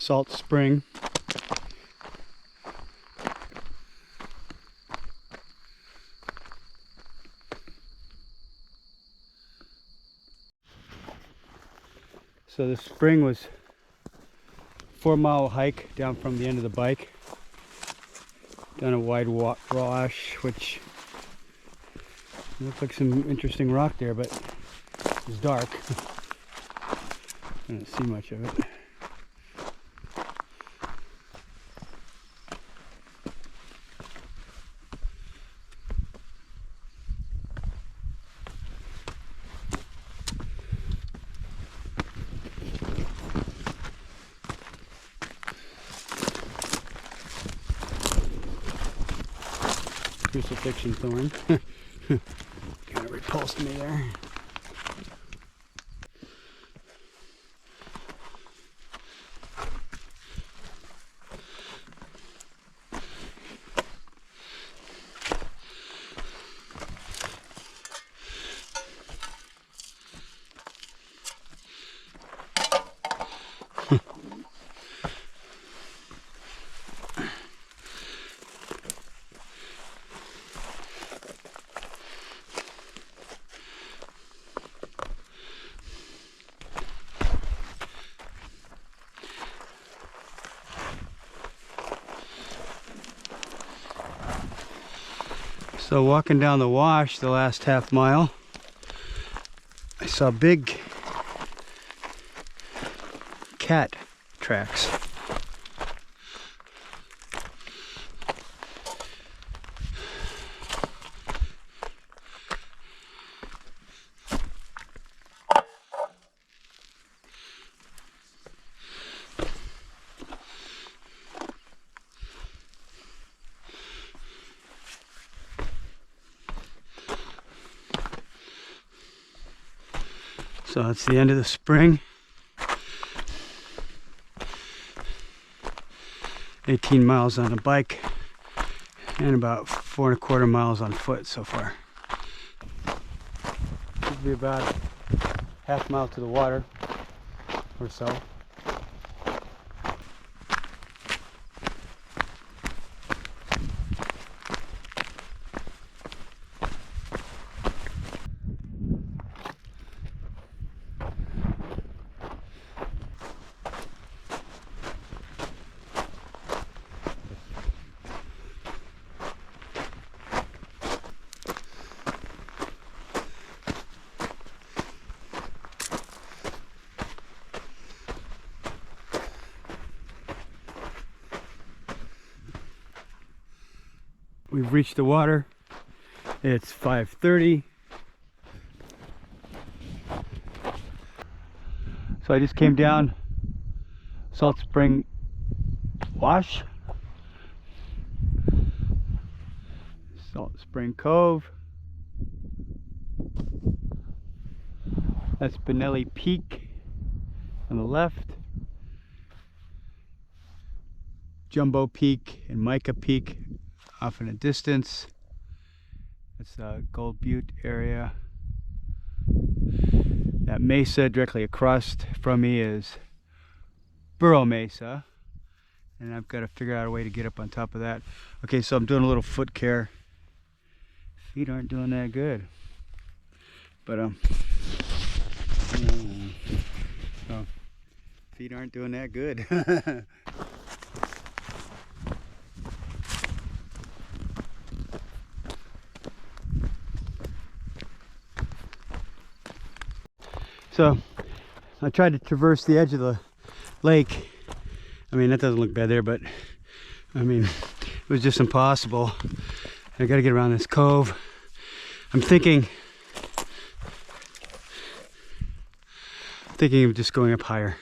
salt spring. So the spring was a 4-mile hike down from the end of the bike, down a wide wash, which looked like some interesting rock there, but it was dark. I didn't see much of it. Crucifixion thorn. Kind of repulsed me there. So walking down the wash the last half mile, I saw big cat tracks. So that's the end of the spring. 18 miles on a bike and about 4¼ miles on foot so far. Should be about half mile to the water or so. We've reached the water. It's 5:30. So I just came down Salt Spring Wash, Salt Spring Cove. That's Benelli Peak on the left. Jumbo Peak and Mica Peak off in the distance. That's the Gold Butte area. That mesa directly across from me is Burro Mesa, and I've got to figure out a way to get up on top of that. Okay, so I'm doing a little foot care. Feet aren't doing that good, but so feet aren't doing that good. So I tried to traverse the edge of the lake. I mean, that doesn't look bad there, but I mean, it was just impossible. I got to get around this cove. I'm thinking of just going up higher,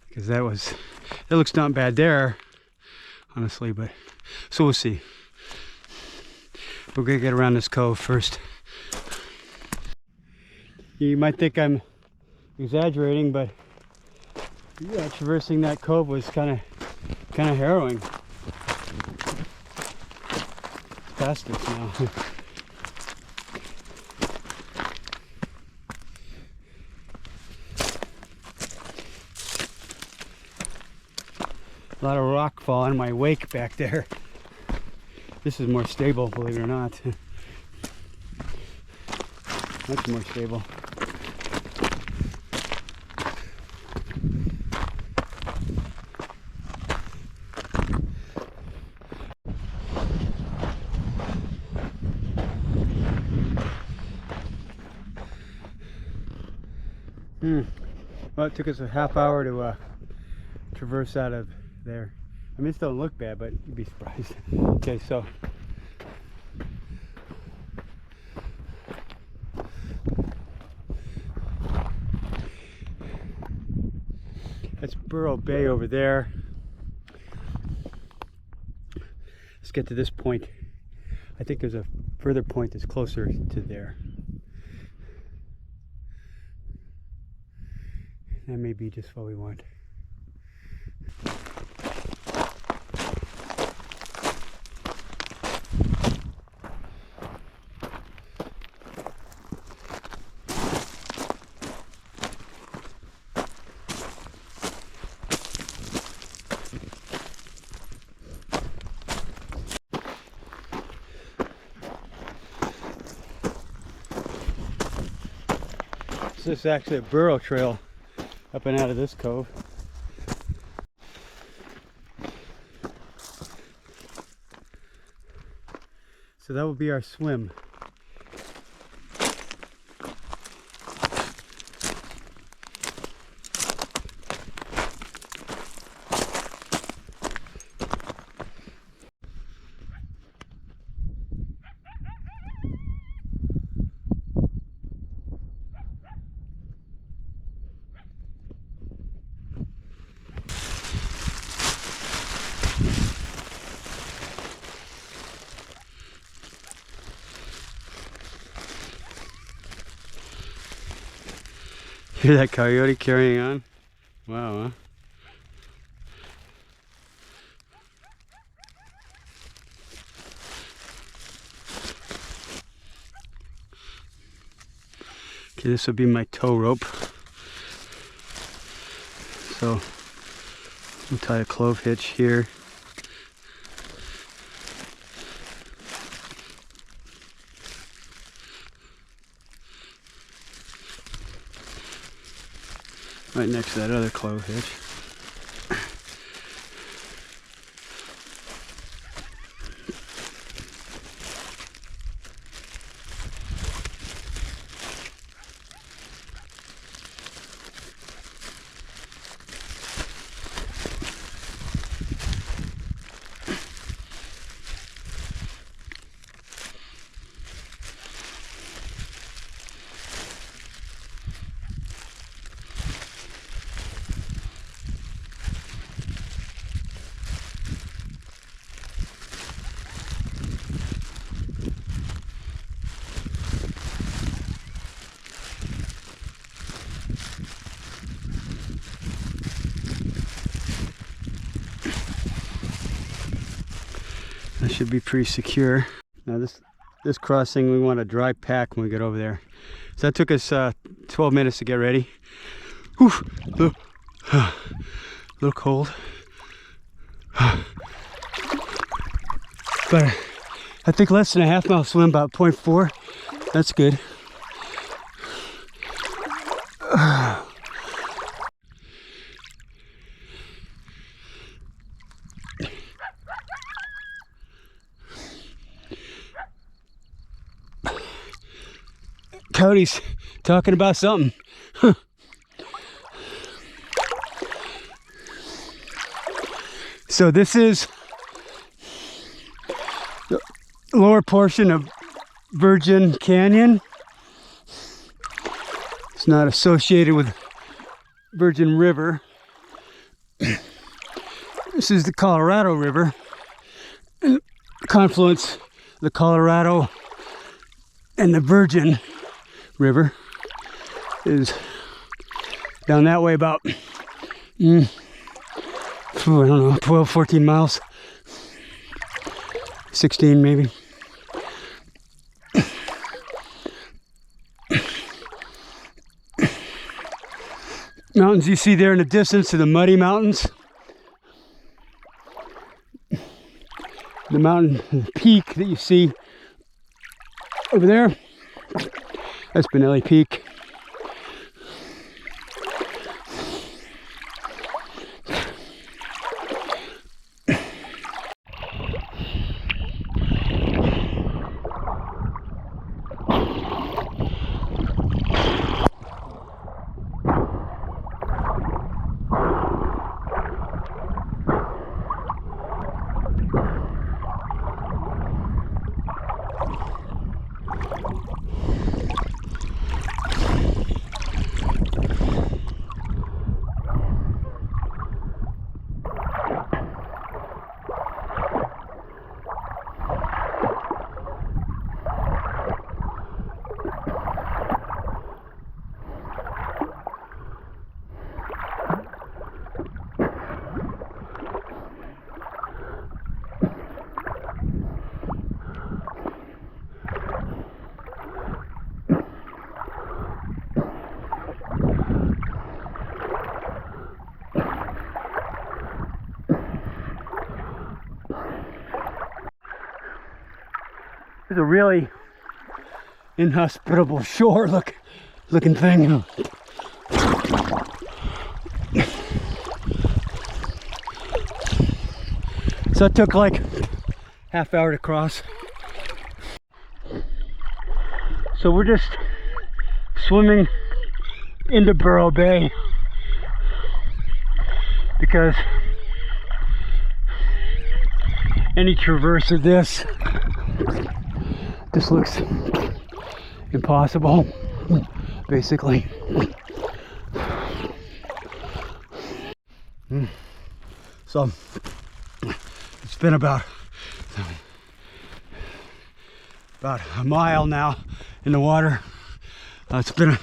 because that looks not bad there, honestly, but so we'll see. We're gonna get around this cove first. You might think I'm exaggerating, but yeah, traversing that cove was kind of harrowing. It's past this now. A lot of rock fall in my wake back there. This is more stable, believe it or not. Much more stable. Well, it took us a half hour to traverse out of there. I mean, it don't look bad, but you'd be surprised. Okay, so that's Burrow Bay over there. Let's get to this point. I think there's a further point that's closer to there. That may be just what we want. So this is actually a burrow trail up and out of this cove. So that will be our swim. Hear that coyote carrying on? Wow, huh? Okay, this will be my tow rope. So we'll tie a clove hitch here. Right next to that other clove hitch. That should be pretty secure. Now this crossing, we want a dry pack when we get over there. So that took us 12 minutes to get ready. Whew, a little cold. But I think less than a half mile swim, about 0.4. That's good. Cody's talking about something. Huh. So this is the lower portion of Virgin Canyon. It's not associated with Virgin River. This is the Colorado River. And the confluence of the Colorado and the Virgin River is down that way about I don't know, 12, 14 miles, 16 maybe. Mountains you see there in the distance are the Muddy Mountains. The mountain peak that you see over there, that's Benelli Peak. It's a really inhospitable shore looking thing. So it took like half hour to cross. So we're just swimming into Willow Bay because any traverse of this looks impossible, basically. So it's been about a mile now in the water. It's been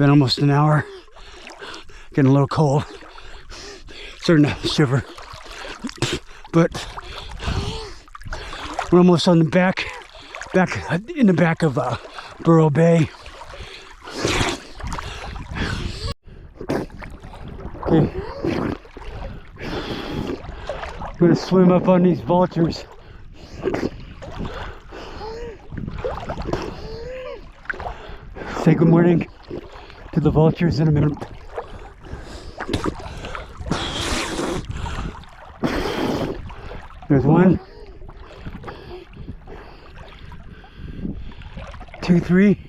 almost an hour. Getting a little cold, starting to shiver, but we're almost on the back in the back of Willow Bay. Okay, I'm gonna swim up on these vultures. Say good morning to the vultures in a minute. There's 1, 2, 3,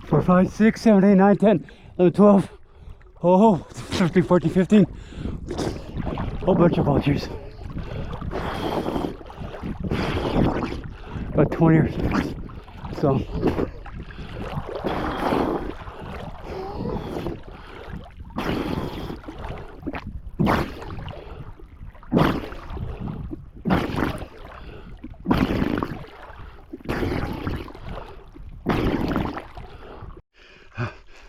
4, 5, 6, 7, 8, 9, 10, 11, 12, 13, 14, 15. Whole bunch of vultures. About 20 or so.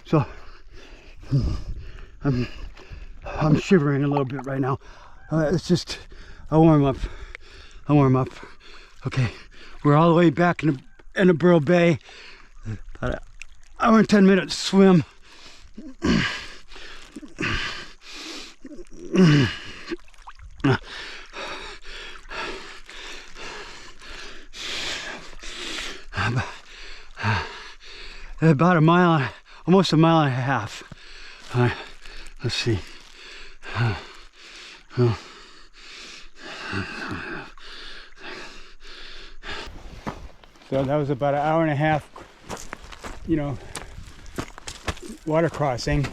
So I'm shivering a little bit right now. It's just a warm up. Okay, we're all the way back in the Willow Bay. About an hour and 10 minutes swim. About a mile, almost a mile and a half. Let's see. So that was about an hour and a half, water crossing.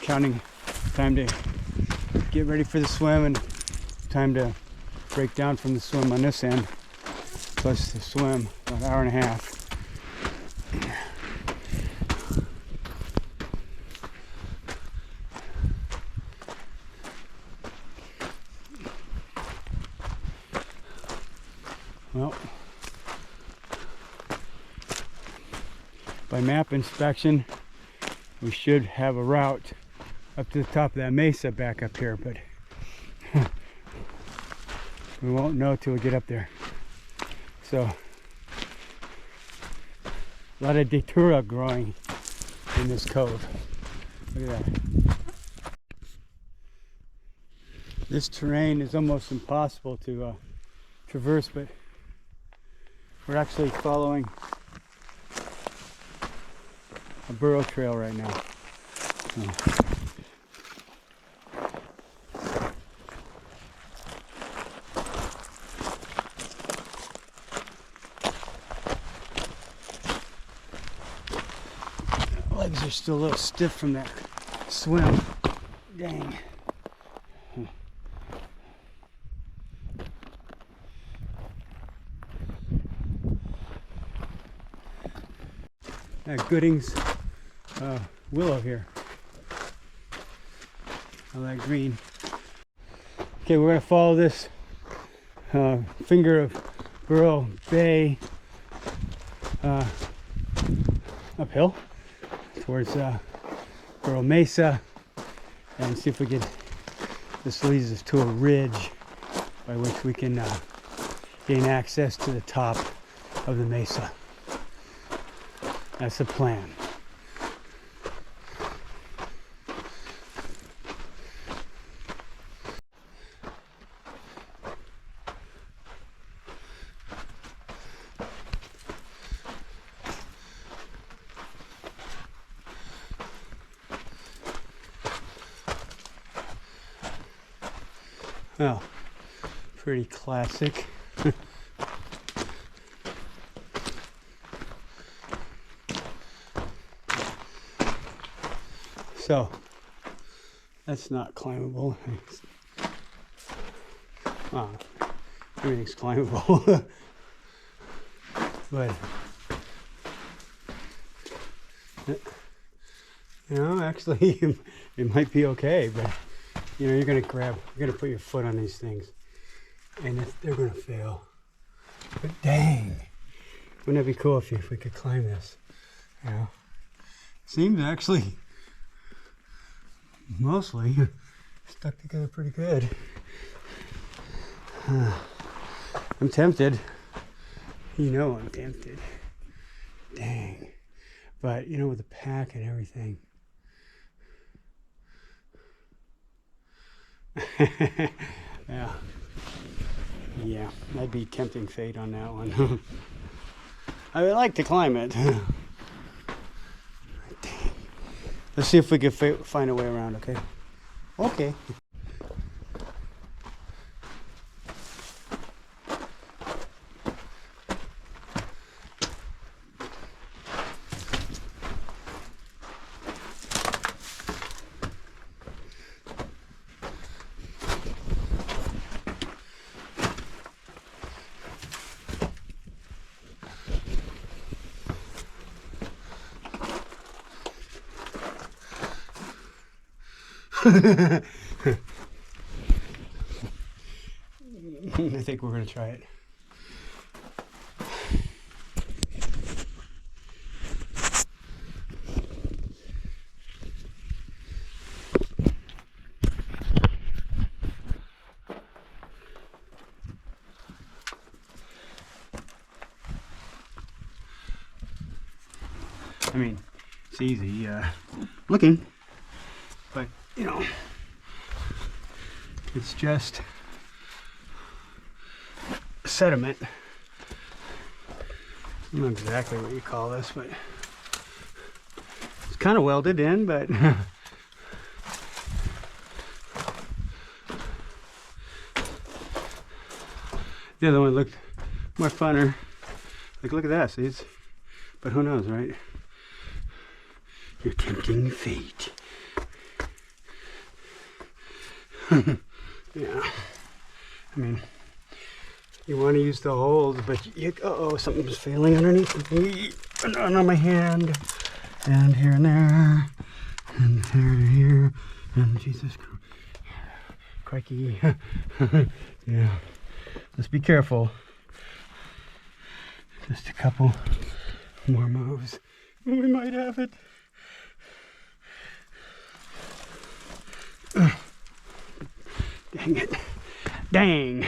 Counting time to get ready for the swim and time to break down from the swim on this end, plus the swim, about an hour and a half. Well, by map inspection, we should have a route up to the top of that mesa back up here, but we won't know till we get up there. So, a lot of datura growing in this cove. Look at that. This terrain is almost impossible to traverse, but we're actually following a burro trail right now. Legs are still a little stiff from that swim. Dang. Goodings willow here. I like green. Okay, we're gonna follow this finger of Burro Bay uphill towards Burro Mesa and see if we can. This leads us to a ridge by which we can gain access to the top of the mesa. That's the plan. Well, pretty classic. So, that's not climbable. Everything's climbable. But, you know, actually, it might be okay, but, you know, you're going to put your foot on these things, and they're going to fail. But dang, wouldn't that be cool if we could climb this? You know, seems actually mostly stuck together pretty good. I'm tempted. You know I'm tempted. Dang. But, you know, with the pack and everything. Yeah, that'd be tempting fate on that one. I would like to climb it. Let's see if we can find a way around, okay? Okay. I think we're going to try it. I mean, it's easy looking, but you know, it's just sediment. I don't know exactly what you call this, but it's kind of welded in, but the other one looked more funner. Like, look at that, see, but who knows, right? You're tempting fate. Yeah, I mean, you want to use the holds, but something's failing underneath me, and on my hand, and here and there, and here and here, and Jesus Christ, crikey. Yeah, let's be careful. Just a couple more moves, and we might have it. Dang it. Dang.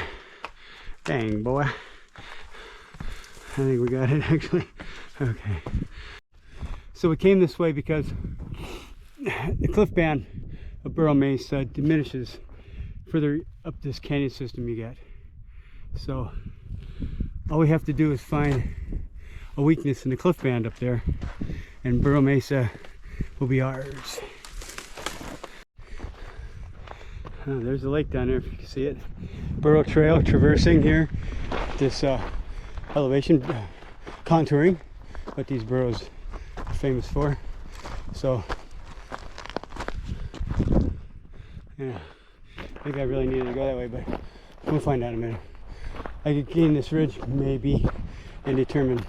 Dang, boy. I think we got it, actually. Okay. So we came this way because the cliff band of Burro Mesa diminishes further up this canyon system you get. So all we have to do is find a weakness in the cliff band up there, and Burro Mesa will be ours. There's the lake down there, if you can see it. Burro Trail traversing here this elevation contouring, what these burros are famous for. So yeah, I think I really needed to go that way, but we'll find out in a minute. I could gain this ridge maybe and determine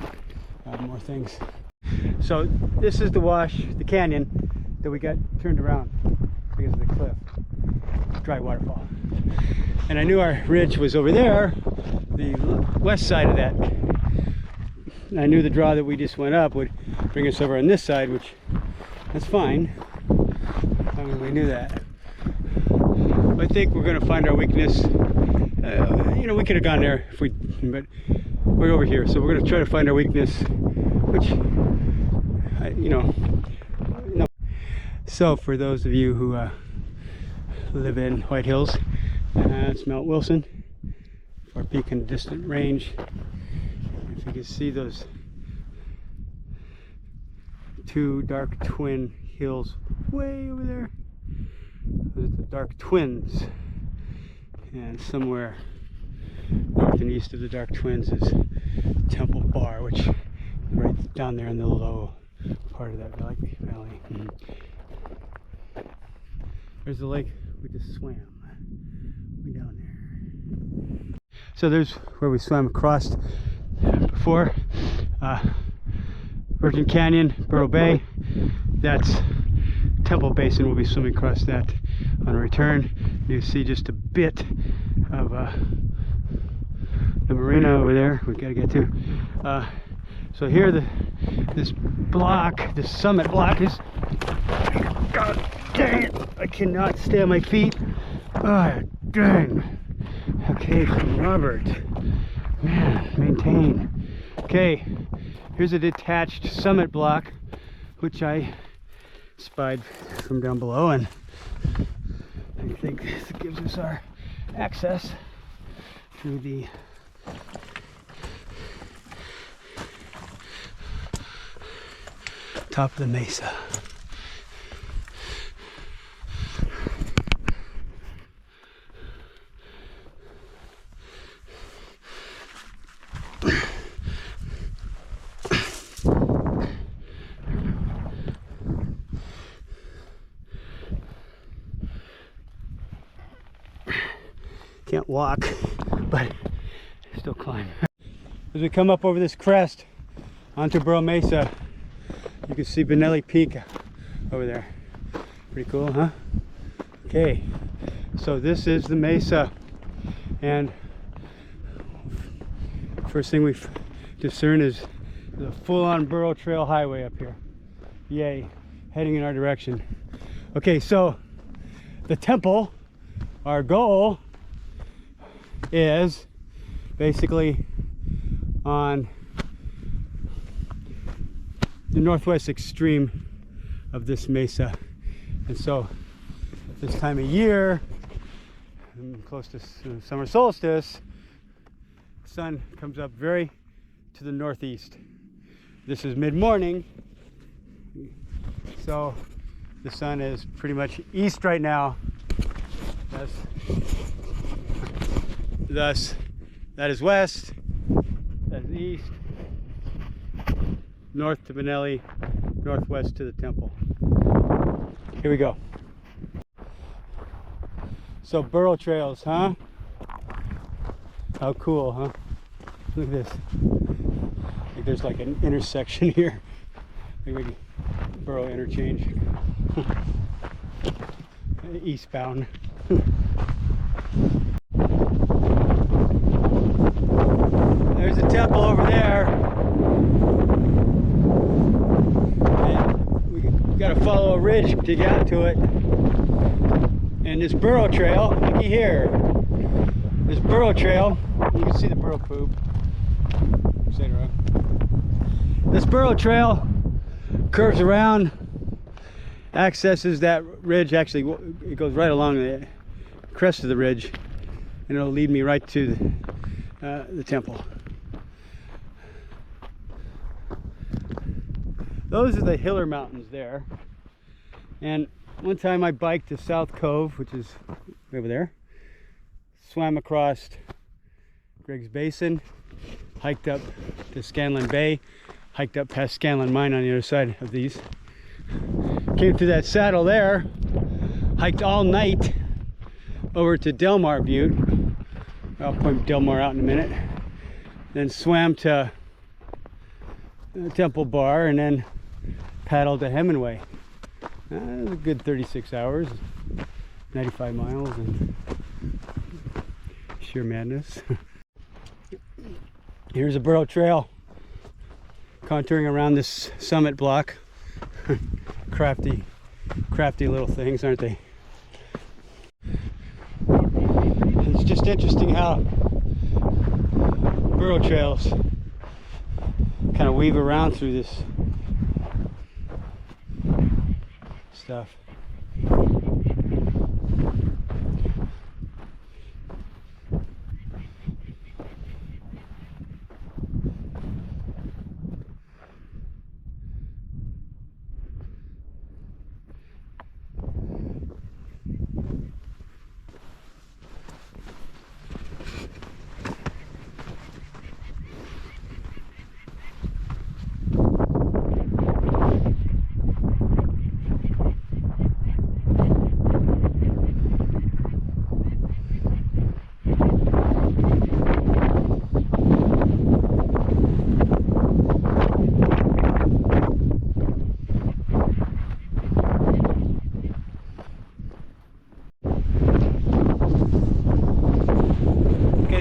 more things. So this is the wash, the canyon that we got turned around because of the cliff, dry waterfall. And I knew our ridge was over there, the west side of that. And I knew the draw that we just went up would bring us over on this side, which that's fine. I mean, we knew that. I think we're going to find our weakness. You know, we could have gone there if we, but we're over here, so we're going to try to find our weakness, which, you know. So for those of you who live in White Hills, it's Mount Wilson, our peak in distant range. If you can see those two dark twin hills way over there, those are the dark twins, and somewhere north and east of the dark twins is Temple Bar, which is right down there in the low part of that valley. There's the lake we just swam way down there. So there's where we swam across before, Virgin Canyon, Burro Bay. That's Temple Basin. We'll be swimming across that on return. You see just a bit of the marina over there we gotta get to. So here this block, this summit block is, God dang it, I cannot stay on my feet. Oh, dang. Okay, Robert, man, maintain. Okay, here's a detached summit block, which I spied from down below, and I think this gives us our access through the top of the mesa. Can't walk, but still climb. As we come up over this crest onto Burro Mesa, you can see Benelli Peak over there. Pretty cool, huh? Okay, so this is the mesa, and first thing we discern is the full-on Burro Trail highway up here. Yay, heading in our direction. Okay, so the temple, our goal, is basically on the northwest extreme of this mesa. And so at this time of year, close to summer solstice, the sun comes up very to the northeast. This is mid-morning, so the sun is pretty much east right now. Thus, that is west, that is east, north to Benelli, northwest to the temple. Here we go. So Burro trails, huh? How cool, huh? Look at this. I think there's like an intersection here. Maybe Burro interchange. Eastbound. There's a temple over there. And we gotta follow a ridge to get to it. And this Burro trail, looky here. This Burro trail, you can see the burro poop. This Burro trail curves around, accesses that ridge. Actually, it goes right along the crest of the ridge, and it'll lead me right to the temple. Those are the Hiller Mountains there. And one time I biked to South Cove, which is over there, swam across Griggs Basin, hiked up to Scanlon Bay, hiked up past Scanlon Mine on the other side of these, came to that saddle there, hiked all night over to Delmar Butte. I'll point Delmar out in a minute. Then swam to Temple Bar and then paddled to Hemingway. It was a good 36 hours, 95 miles, and sheer madness. Here's a burro trail contouring around this summit block. crafty little things, aren't they? It's just interesting how burro trails kind of weave around through this stuff.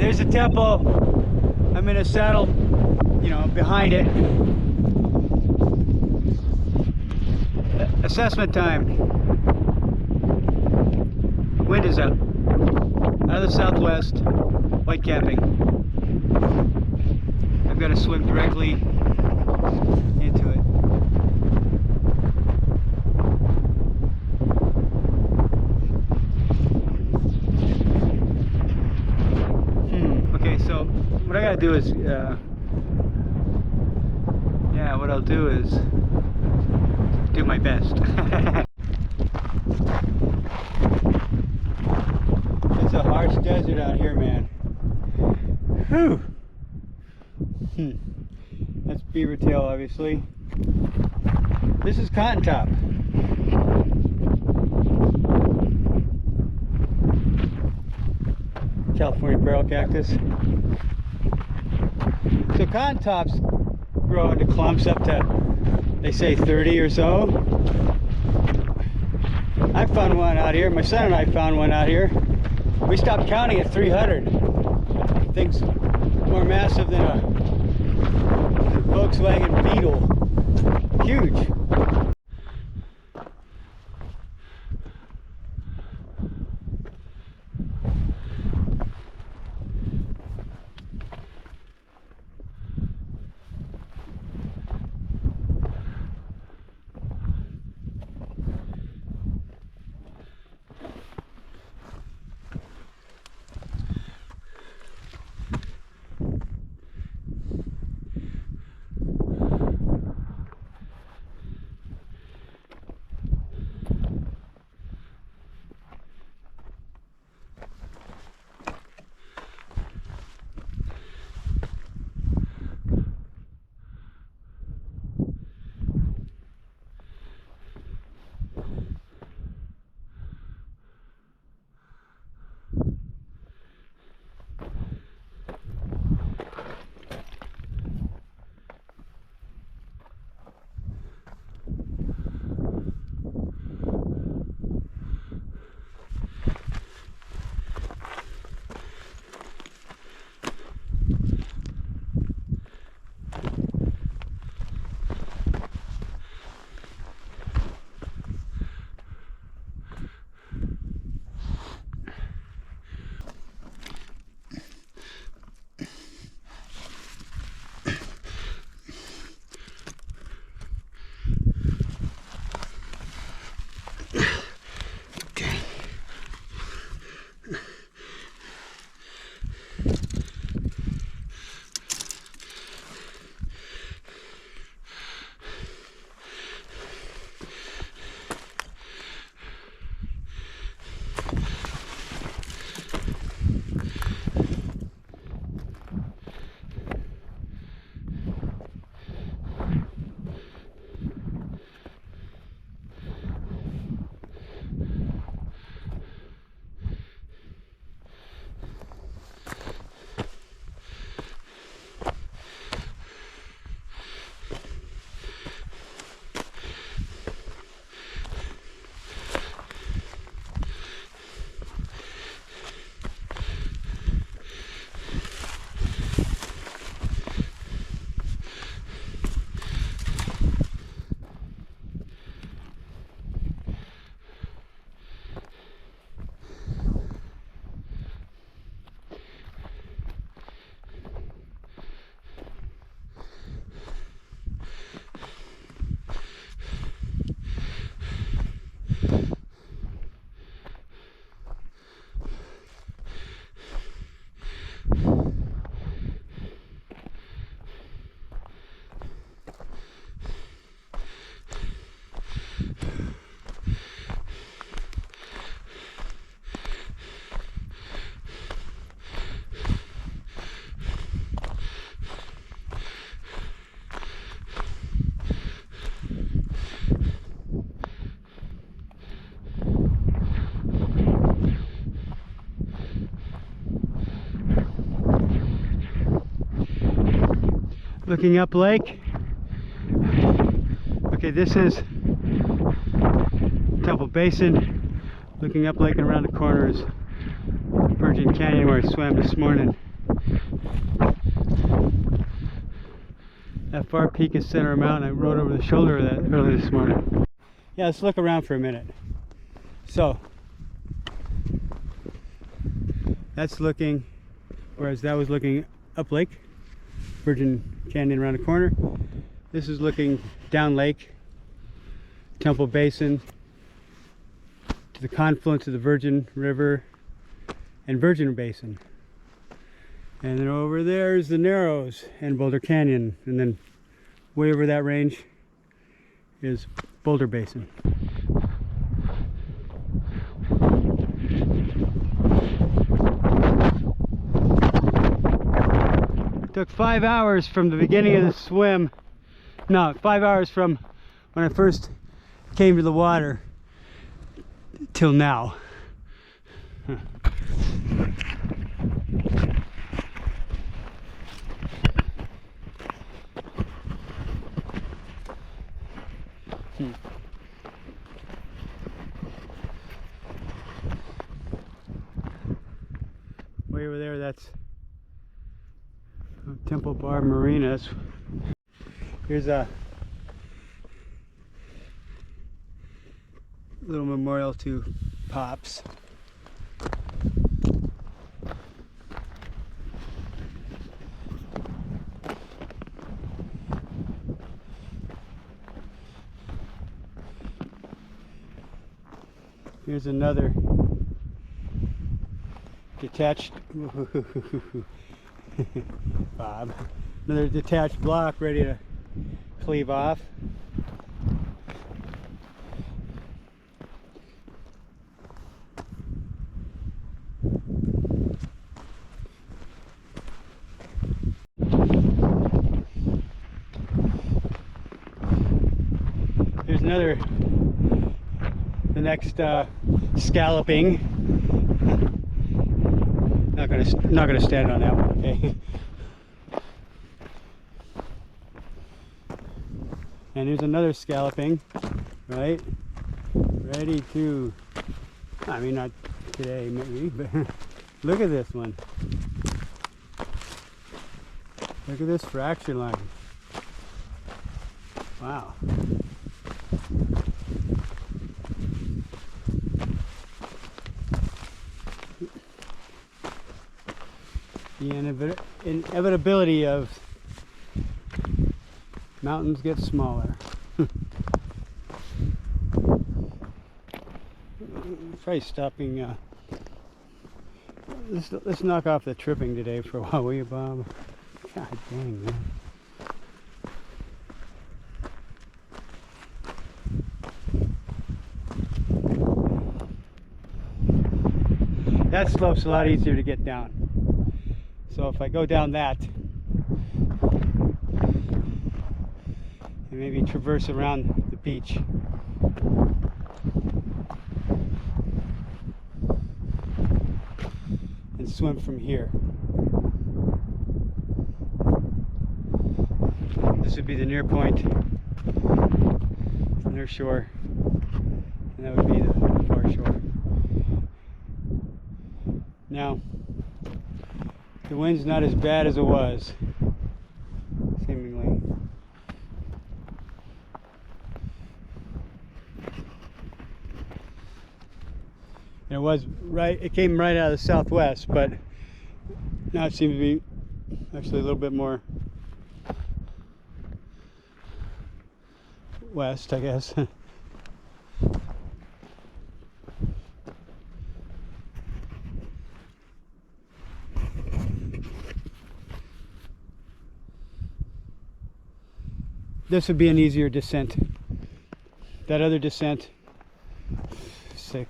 There's a temple. I'm in a saddle, you know, behind it. Assessment time. Wind is up. Out of the southwest. White capping. I've got to swim directly into it. So what I gotta do is, what I'll do is do my best. It's a harsh desert out here, man. Whew. That's beaver tail, obviously. This is cotton top. California barrel cactus. So cotton tops grow into clumps up to, they say, 30 or so. I found one out here. My son and I found one out here. We stopped counting at 300. Thing's more massive than a Volkswagen Beetle. Huge. looking up lake. Okay, this is Temple Basin. Looking up lake, and around the corner is Virgin Canyon, where I swam this morning. That far peak is Center Mountain. I rode over the shoulder of that early this morning. Yeah, let's look around for a minute. So, that's looking, whereas that was looking up lake, Virgin Canyon around the corner. This is looking down lake, Temple Basin, to the confluence of the Virgin River and Virgin Basin. And then over there is the Narrows and Boulder Canyon, and then way over that range is Boulder Basin. It took 5 hours from the beginning of the swim. No, 5 hours from when I first came to the water till now. Way over there, that's Temple Bar Marina. Here's a little memorial to Pops. Here's another detached Bob. Another detached block ready to cleave off. Here's another, the next scalloping. Not gonna stand on that one, okay? And here's another scalloping, right? Ready to, I mean, not today maybe, but look at this one. Look at this fraction line. Wow. The inevitability of mountains get smaller. Try stopping. Let's knock off the tripping today for a while, will you, Bob? God dang, man. That slope's a lot easier to get down. So if I go down that and maybe traverse around the beach, and swim from here, this would be the near point, near shore, and that would be the far shore. Now, the wind's not as bad as it was, seemingly. And it was right, it came right out of the southwest, but now it seems to be actually a little bit more west, I guess. This would be an easier descent. That other descent, sick.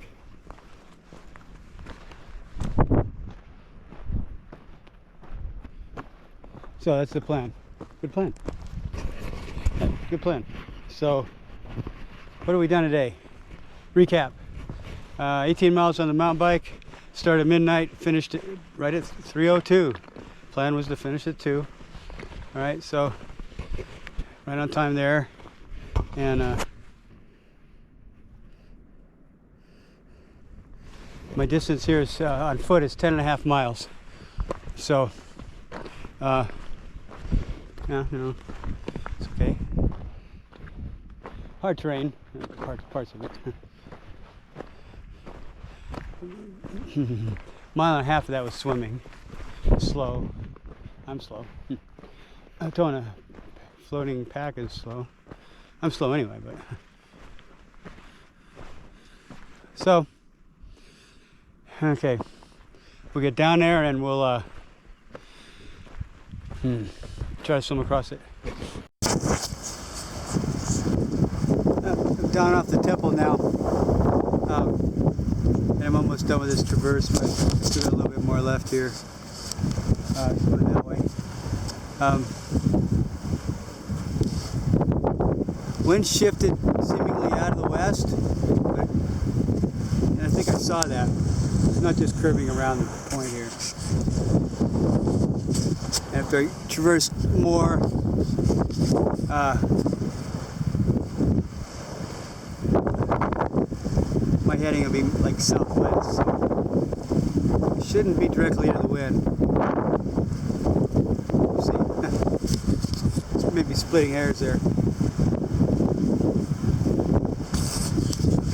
So that's the plan. Good plan. Good plan. So, what have we done today? Recap. 18 miles on the mountain bike. Started at midnight, finished right at 3:02. Plan was to finish at 2. All right, so right on time there. And my distance here is on foot is 10.5 miles. So, yeah, you know, it's okay. Hard terrain, parts of it. Mile and a half of that was swimming. Slow. I'm slow. Towing a floating pack is slow. I'm slow anyway, but. So, okay. We'll get down there and we'll try to swim across it. I'm down off the temple now. And I'm almost done with this traverse, but still got a little bit more left here. Going that way. Wind shifted seemingly out of the west, and I think I saw that. It's not just curving around the point here. And after I traverse more, my heading will be like southwest, so it shouldn't be directly into the wind. See, maybe splitting hairs there.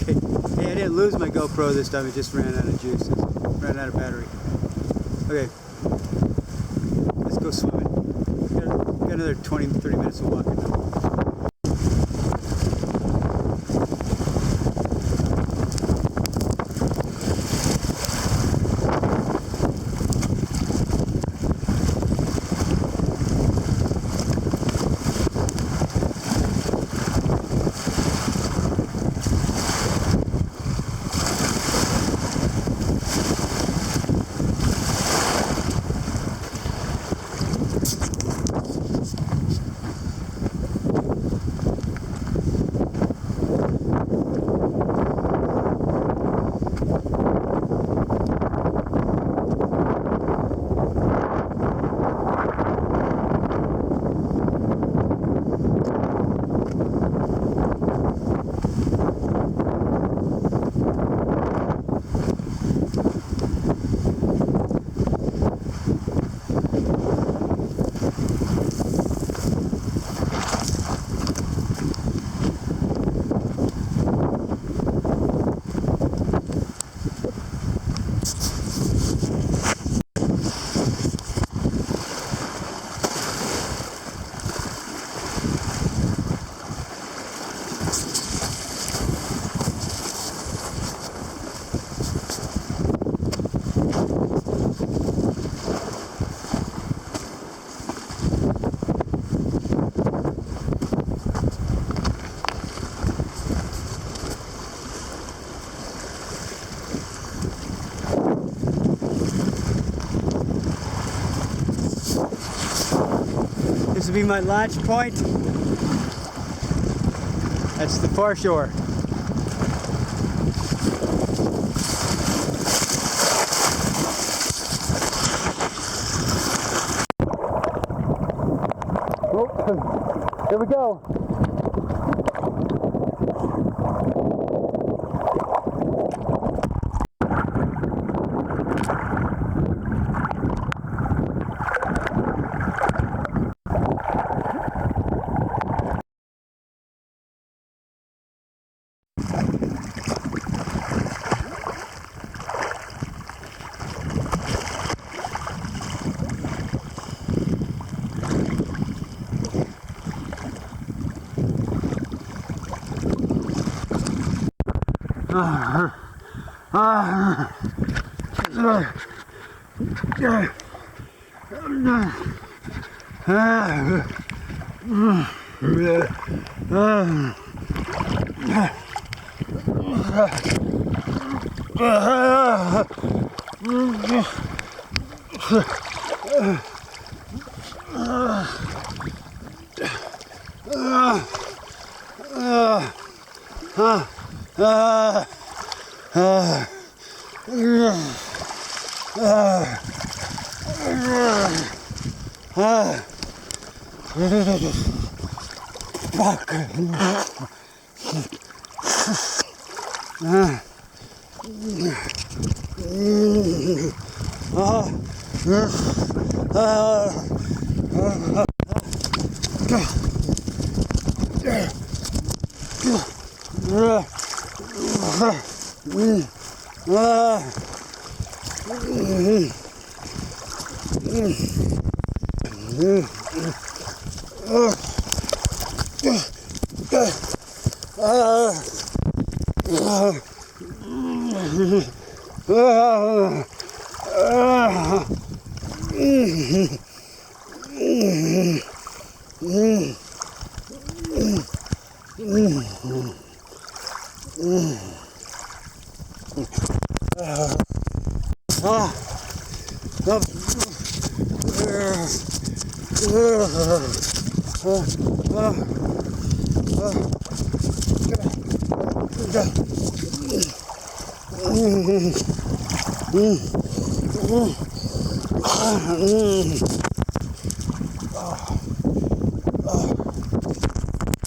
Okay, hey, I didn't lose my GoPro this time. It just ran out of juice, ran out of battery. Okay, let's go swimming. Got another 20-30 minutes of walking now. This will be my launch point. That's the far shore. Oh, here we go.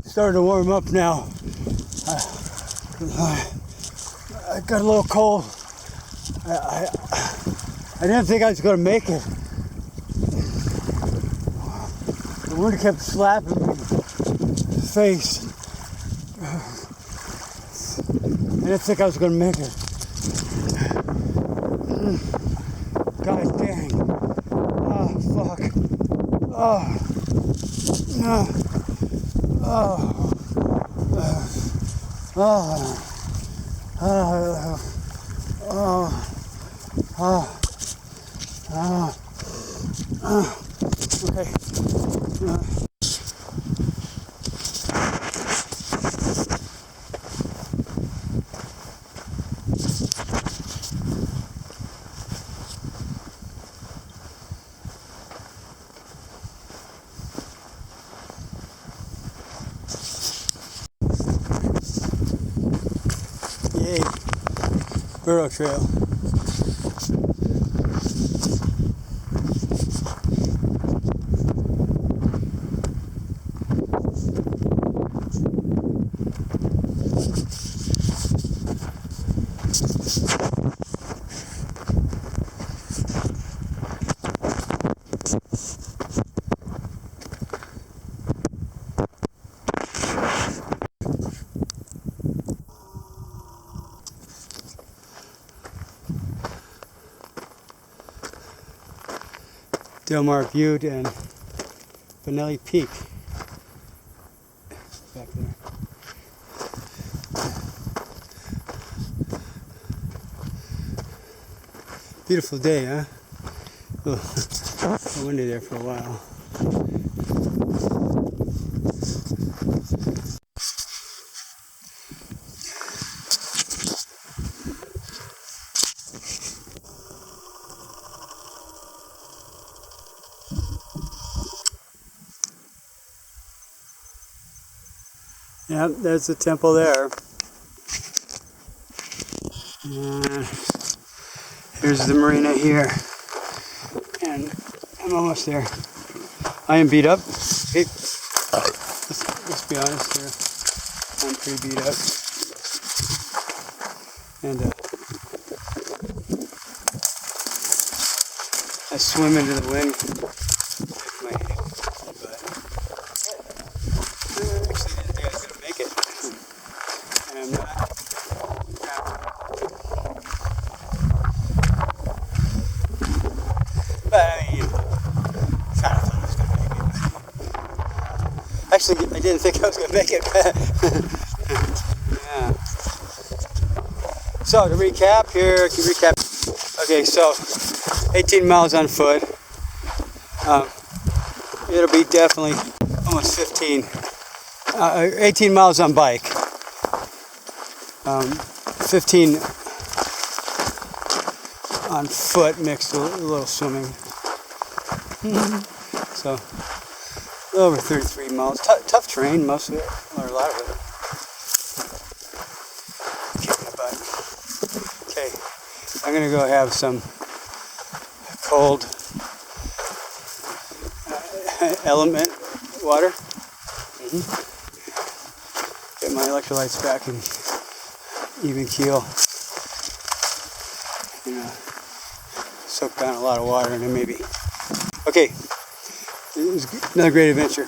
Starting to warm up now. I got a little cold. I didn't think I was going to make it. The wind kept slapping me in the face. I didn't think I was going to make it. God dang. Oh, fuck. Oh. No. Oh. Okay. Yay. Burro trail. Del Mar Butte and Benelli Peak back there. Beautiful day, huh? A little windy there for a while. Yep, there's the temple there. And here's the marina here. And I'm almost there. I am beat up. Hey, let's be honest here. I'm pretty beat up. And I swim into the wind. My butt. I'm not. But I mean, kind of thought I was going to make it. Actually, I didn't think I was going to make it. Yeah. So to recap here, Okay, so 18 miles on foot. It'll be definitely almost 15. 18 miles on bike. 15 on foot mixed with a little swimming. So, a little over 33 miles. Tough terrain, most of it, or a lot of it. Kick my butt. Okay, I'm gonna go have some cold element water. my electrolytes back in even keel. Soak down a lot of water and then maybe. Okay, it was another great adventure.